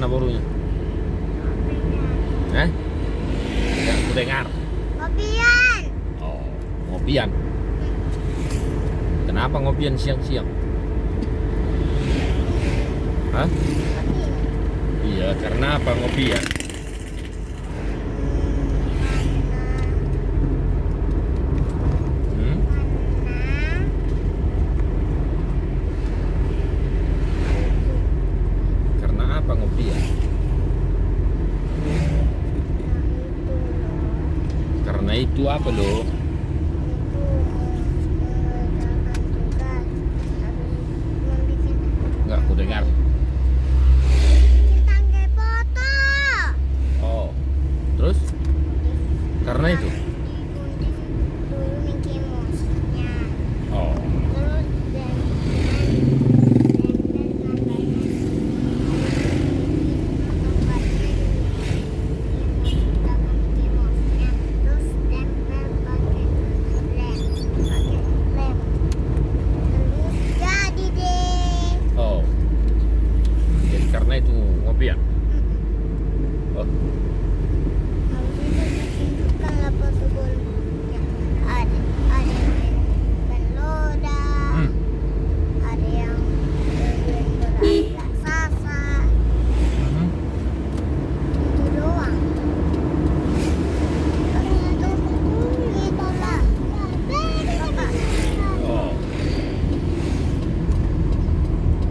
mana borunya? Yang aku dengar. Ngopian. Oh, ngopian. Kenapa ngopian siang-siang? Hah? Iya, karena apa ngopian? Karena apa ngopian? Karena itu apa loh? Enggak, aku dengar. Oh, terus? Karena itu? Oh, oh. Jadi karena itu ngopian. Oh, oh.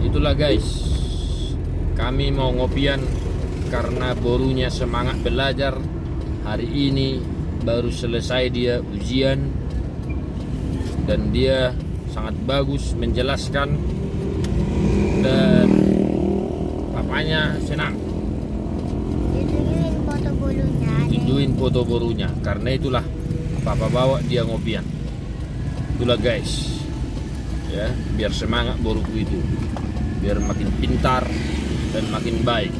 Itulah guys. Kami mau ngopian karena borunya semangat belajar. Hari ini baru selesai dia ujian dan dia sangat bagus menjelaskan dan papanya senang tunjukin foto borunya. Karena itulah papa bawa dia ngopian. Itulah guys, ya, biar semangat boruku itu, biar makin pintar dan makin baik,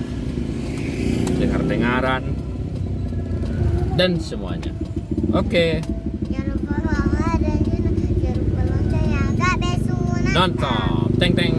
dengar-dengaran dan semuanya. Oke. Jangan lupa like dan jangan lupa loncengnya. Gak besu. Nonton, teng teng.